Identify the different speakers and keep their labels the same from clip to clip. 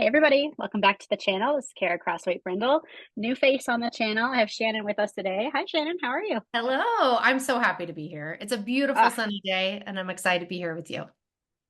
Speaker 1: Hey everybody, welcome back to the channel. This is Khara Crossweight Brindle. New face on the channel. I have Shannon with us today. Hi Shannon, how are you?
Speaker 2: Hello, I'm so happy to be here. It's a beautiful
Speaker 1: Ah,
Speaker 2: sunny day, and I'm excited to be here with you.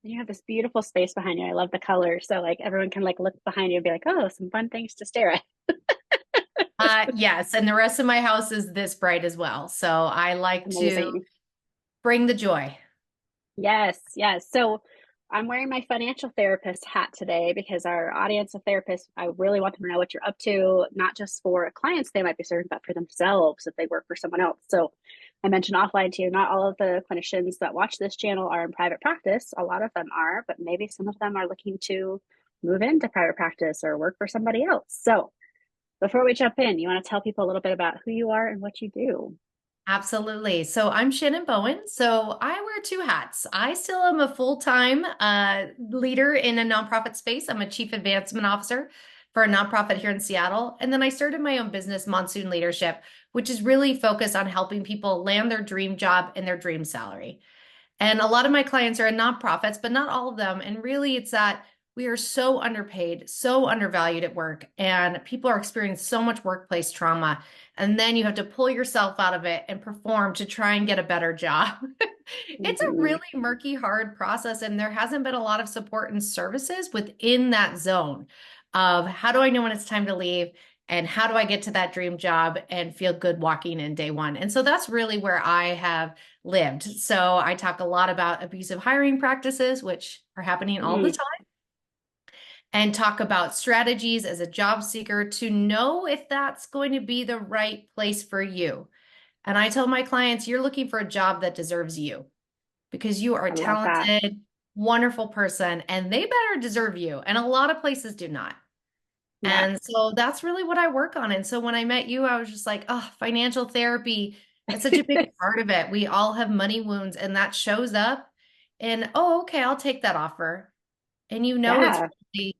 Speaker 1: you have this beautiful space behind you. I love the colors. So like everyone can like look behind you and be like, oh, some fun things to stare at.
Speaker 2: Yes, and the rest of my house is this bright as well. So I like to
Speaker 1: Amazing.
Speaker 2: bring the joy.
Speaker 1: Yes, yes. So I'm wearing my financial therapist hat today because our audience of therapists, I really want them to know what you're up to, not just for clients they might be serving, but for themselves if they work for someone else. So I mentioned offline too, not all of the clinicians that watch this channel are in private practice. A lot of them are, but maybe some of them are looking to move into private practice or work for somebody else. So before we jump in, you want to tell people a little bit about who you are and what you do?
Speaker 2: Absolutely. So I'm Shannon Bowen. So I wear two hats. I still am a full-time leader in a nonprofit space. I'm a chief advancement officer for a nonprofit here in Seattle. And then I started my own business, Monsoon Leadership, which is really focused on helping people land their dream job and their dream salary. And a lot of my clients are in nonprofits, but not all of them. And really, it's that we are so underpaid, so undervalued at work, and people are experiencing so much workplace trauma. And then you have to pull yourself out of it and perform to try and get a better job. It's a
Speaker 1: Mhm.
Speaker 2: really murky, hard process. And there hasn't been a lot of support and services within that zone of how do I know when it's time to leave? And how do I get to that dream job and feel good walking in day one? And so that's really where I have lived. So I talk a lot about abusive hiring practices, which are happening all the
Speaker 1: Mm.
Speaker 2: time, and talk about strategies as a job seeker to know if that's going to be the right place for you. And I tell my clients, you're looking for a job that deserves you because you are a
Speaker 1: I love that.
Speaker 2: talented, wonderful person, and they better deserve you. And a lot of places do not.
Speaker 1: Yeah.
Speaker 2: And so that's really what I work on. And so when I met you, I was just like, oh, financial therapy, that's such a big part of it. We all have money wounds, and that shows up. And oh, okay, I'll take that offer. And you know it's
Speaker 1: Yeah.
Speaker 2: really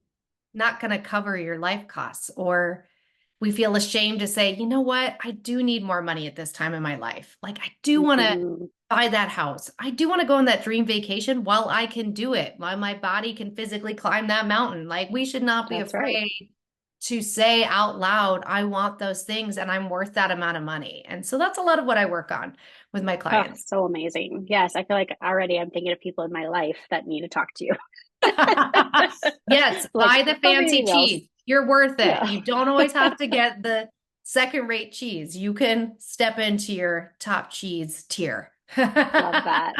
Speaker 2: not going to cover your life costs. Or we feel ashamed to say, you know what? I do need more money at this time in my life. Like I do want to
Speaker 1: Mhm.
Speaker 2: buy that house. I do want to go on that dream vacation while I can do it, while my body can physically climb that mountain. Like we should not be
Speaker 1: That's right.
Speaker 2: afraid to say out loud, I want those things and I'm worth that amount of money. And so that's a lot of what I work on with my
Speaker 1: Oh,
Speaker 2: clients.
Speaker 1: so amazing. Yes, I feel like already I'm thinking of people in my life that need to talk to you.
Speaker 2: Yes,
Speaker 1: Like,
Speaker 2: buy the
Speaker 1: send me
Speaker 2: fancy
Speaker 1: emails.
Speaker 2: cheese. You're worth it.
Speaker 1: Yeah,
Speaker 2: You don't always have to get the second rate cheese. You can step into your top cheese tier.
Speaker 1: love that.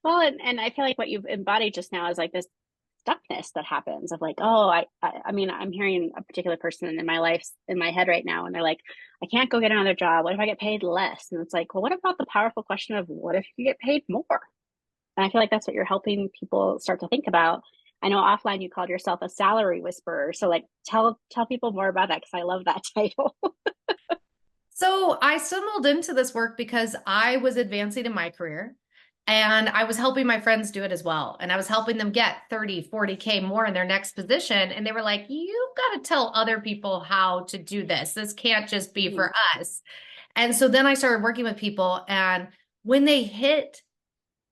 Speaker 1: Well, and I feel like what you've embodied just now is like this stuckness that happens of like, oh, I mean, I'm hearing a particular person in my life in my head right now, and they're like, I can't go get another job. What if I get paid less? And it's like, well, what about the powerful question of what if you get paid more? And I feel like that's what you're helping people start to think about. I know offline you called yourself a salary whisperer. So like tell people more about that because I love that title.
Speaker 2: So I stumbled into this work because I was advancing in my career and I was helping my friends do it as well. And I was helping them get 30, 40K more in their next position. And they were like, you've got to tell other people how to do this. This can't just be
Speaker 1: Mhm.
Speaker 2: for us. And so then I started working with people. And when they hit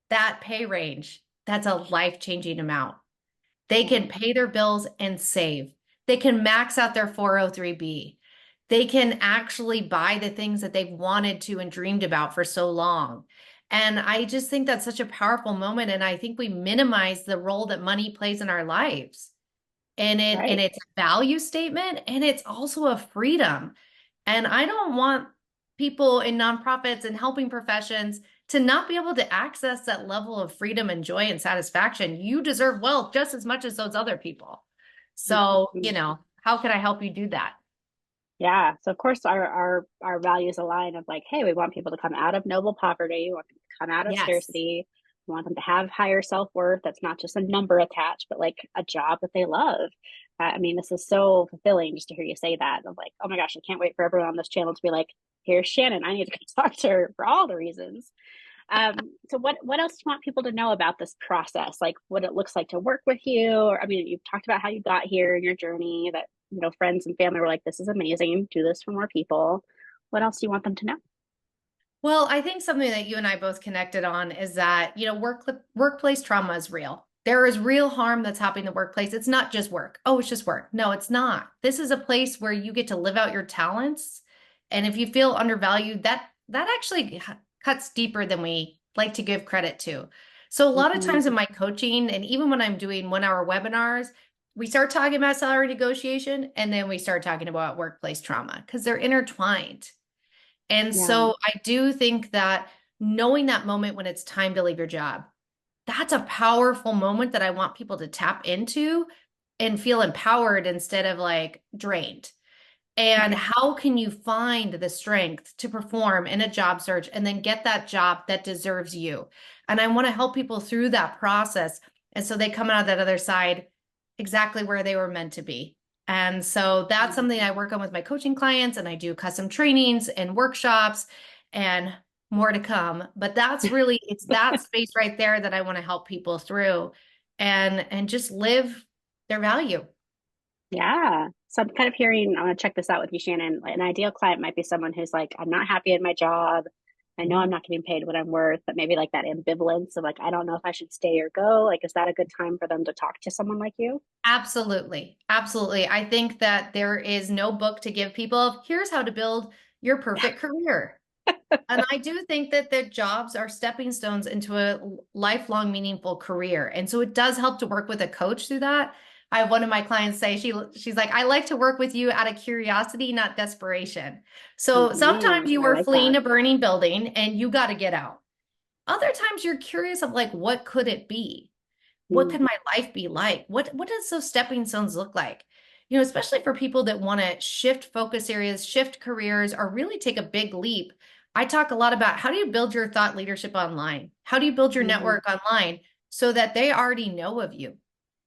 Speaker 2: that pay range, that's a life-changing amount. They
Speaker 1: Yeah.
Speaker 2: can pay their bills and save. They can max out their 403b. They can actually buy the things that they've wanted to and dreamed about for so long. And I just think that's such a powerful moment. And I think we minimize the role that money plays in our lives. And
Speaker 1: Right.
Speaker 2: it's a value statement and it's also a freedom. And I don't want people in nonprofits and helping professions to not be able to access that level of freedom and joy and satisfaction. You deserve wealth just as much as those other people. So,
Speaker 1: Mhm.
Speaker 2: how can I help you do that?
Speaker 1: Yeah. So of course our values align of like, hey, we want people to come out of noble poverty, we want them to come out of
Speaker 2: Yes.
Speaker 1: scarcity, we want them to have higher self-worth that's not just a number attached, but like a job that they love. I mean, this is so fulfilling just to hear you say that. Of like, oh my gosh, I can't wait for everyone on this channel to be like, here's Shannon. I need to go talk to her for all the reasons. So what else do you want people to know about this process? Like what it looks like to work with you? Or I mean, you've talked about how you got here in your journey, that friends and family were like, this is amazing, do this for more people. What else do you want them to know?
Speaker 2: Well, I think something that you and I both connected on is that, workplace trauma is real. There is real harm that's happening in the workplace. It's not just work. Oh, it's just work. No, it's not. This is a place where you get to live out your talents. And if you feel undervalued, that actually cuts deeper than we like to give credit to. So a lot of
Speaker 1: Hmm.
Speaker 2: times in my coaching, and even when I'm doing 1 hour webinars, we start talking about salary negotiation and then we start talking about workplace trauma because they're intertwined. And
Speaker 1: Yeah.
Speaker 2: so I do think that knowing that moment when it's time to leave your job, that's a powerful moment that I want people to tap into and feel empowered instead of like drained. And how can you find the strength to perform in a job search and then get that job that deserves you? And I want to help people through that process. And so they come out of that other side exactly where they were meant to be. And so that's something I work on with my coaching clients, and I do custom trainings and workshops and more to come. But that's really, it's that space right there that I want to help people through and just live their value.
Speaker 1: Yeah. So I'm kind of hearing, I want to check this out with you, Shannon. An ideal client might be someone who's like, I'm not happy in my job. I know I'm not getting paid what I'm worth, but maybe like that ambivalence of like, I don't know if I should stay or go. Like, is that a good time for them to talk to someone like you?
Speaker 2: Absolutely. Absolutely. I think that there is no book to give people of here's how to build your perfect career. And I do think that the jobs are stepping stones into a lifelong meaningful career. And so it does help to work with a coach through that. I have one of my clients say she's like, I like to work with you out of curiosity, not desperation. So sometimes you
Speaker 1: I
Speaker 2: are
Speaker 1: like
Speaker 2: fleeing
Speaker 1: that.
Speaker 2: a burning building and you got to get out. Other times you're curious of like, what could it be? What
Speaker 1: Mm,
Speaker 2: could my life be like? What does those stepping stones look like? You know, especially for people that want to shift focus areas, shift careers, or really take a big leap. I talk a lot about how do you build your thought leadership online? How do you build your
Speaker 1: mm,
Speaker 2: network online so that they already know of you?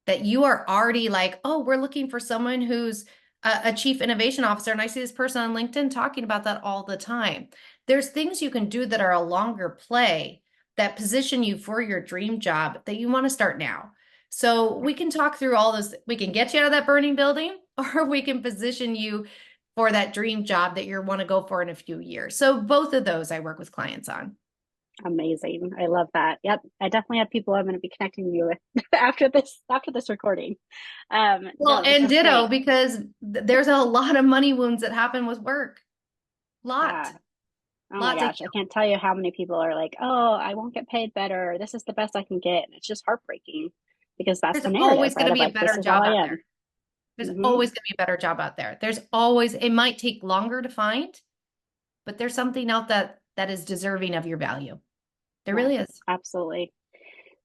Speaker 2: That you are already like, oh, we're looking for someone who's a chief innovation officer. And I see this person on LinkedIn talking about that all the time. There's things you can do that are a longer play that position you for your dream job that you want to start now. So we can talk through all those. We can get you out of that burning building, or we can position you for that dream job that you want to go for in a few years. So both of those I work with clients on.
Speaker 1: amazing. I love that. Yep. I definitely have people I'm going to be connecting you with after this recording.
Speaker 2: Well,
Speaker 1: No, this
Speaker 2: and
Speaker 1: is
Speaker 2: ditto,
Speaker 1: great.
Speaker 2: because there's a lot of money wounds that happen with work.
Speaker 1: Yeah.
Speaker 2: Lot,
Speaker 1: Oh my
Speaker 2: lot to
Speaker 1: gosh, I
Speaker 2: heal.
Speaker 1: can't tell you how many people are like, "Oh, I won't get paid better. This is the best I can get." And it's just heartbreaking because that's
Speaker 2: There's
Speaker 1: the narrative,
Speaker 2: always going
Speaker 1: right?
Speaker 2: to
Speaker 1: Of
Speaker 2: be a
Speaker 1: like, this
Speaker 2: better
Speaker 1: is all
Speaker 2: job
Speaker 1: I
Speaker 2: out
Speaker 1: am.
Speaker 2: there. There's
Speaker 1: Hmm.
Speaker 2: always going to be a better job out there. There's always, it might take longer to find, but there's something out that is deserving of your value. There
Speaker 1: Yeah,
Speaker 2: really is.
Speaker 1: absolutely.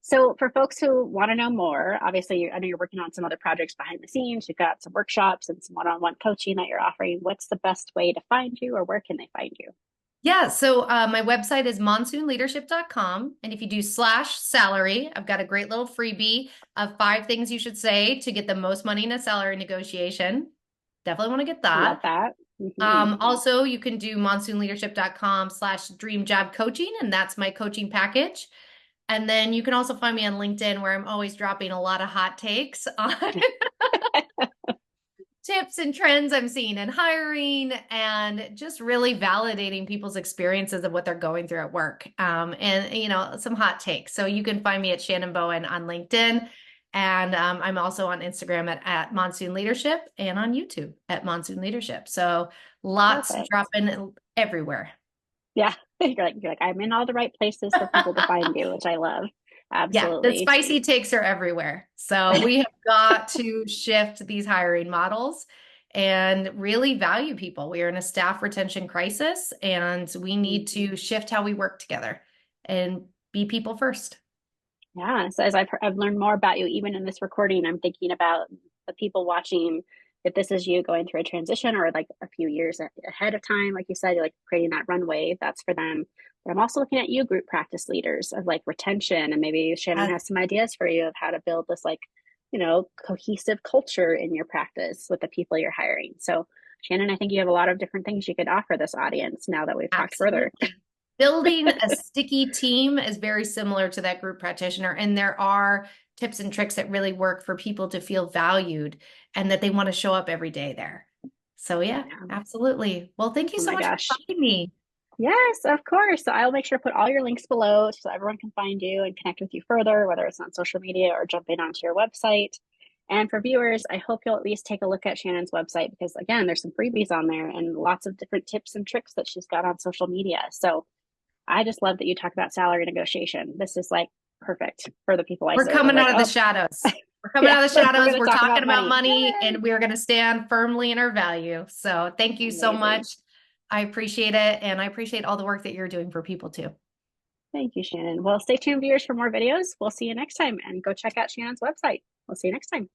Speaker 1: So for folks who want to know more, obviously, I know you're working on some other projects behind the scenes. You've got some workshops and some one-on-one coaching that you're offering. What's the best way to find you, or where can they find you?
Speaker 2: Yeah, so my website is monsoonleadership.com. And if you do /salary, I've got a great little freebie of 5 things you should say to get the most money in a salary negotiation. Definitely want to get
Speaker 1: Love
Speaker 2: that.
Speaker 1: that. Hmm.
Speaker 2: Also, you can do monsoonleadership.com /dream job coaching, and that's my coaching package. And then you can also find me on LinkedIn where I'm always dropping a lot of hot takes on tips and trends I'm seeing in hiring and just really validating people's experiences of what they're going through at work. And, you know, some hot takes. So you can find me at Shannon Bowen on LinkedIn. And I'm also on Instagram at Monsoon Leadership and on YouTube at Monsoon Leadership. So lots
Speaker 1: Perfect.
Speaker 2: dropping everywhere.
Speaker 1: Yeah, you're like I'm in all the right places for people to find you, which I love.
Speaker 2: Yeah, the
Speaker 1: Absolutely.
Speaker 2: spicy takes are everywhere. So we have got to shift these hiring models and really value people. We are in a staff retention crisis and we need to shift how we work together and be people first.
Speaker 1: Yeah. So as I've learned more about you, even in this recording, I'm thinking about the people watching. If this is you going through a transition or like a few years ahead of time, like you said, you're like creating that runway, that's for them. But I'm also looking at you, group practice leaders of like retention, and maybe Shannon has some ideas for you of how to build this like, cohesive culture in your practice with the people you're hiring. So Shannon, I think you have a lot of different things you could offer this audience now that we've talked further.
Speaker 2: Absolutely. Building a sticky team is very similar to that group practitioner. And there are tips and tricks that really work for people to feel valued and that they want to show up every day there. So, yeah,
Speaker 1: Yeah.
Speaker 2: absolutely. Well, thank you
Speaker 1: Oh
Speaker 2: so
Speaker 1: my
Speaker 2: much for
Speaker 1: gosh.
Speaker 2: inviting me.
Speaker 1: Yes, of course. So I'll make sure to put all your links below so everyone can find you and connect with you further, whether it's on social media or jumping onto your website. And for viewers, I hope you'll at least take a look at Shannon's website because, again, there's some freebies on there and lots of different tips and tricks that she's got on social media. So I just love that you talk about salary negotiation. This is like perfect for the people I
Speaker 2: We're
Speaker 1: serve. I'm
Speaker 2: coming
Speaker 1: like,
Speaker 2: out of the
Speaker 1: oh,
Speaker 2: shadows. We're coming
Speaker 1: yeah,
Speaker 2: out of the
Speaker 1: we're
Speaker 2: shadows.
Speaker 1: going to
Speaker 2: We're
Speaker 1: talk
Speaker 2: talking
Speaker 1: about
Speaker 2: about
Speaker 1: money.
Speaker 2: money
Speaker 1: Yay!
Speaker 2: and we're going to stand firmly in our value. So thank you so
Speaker 1: Amazing.
Speaker 2: much. I appreciate it. And I appreciate all the work that you're doing for people too.
Speaker 1: Thank you, Shannon. Well, stay tuned, viewers, for more videos. We'll see you next time and go check out Shannon's website. We'll see you next time.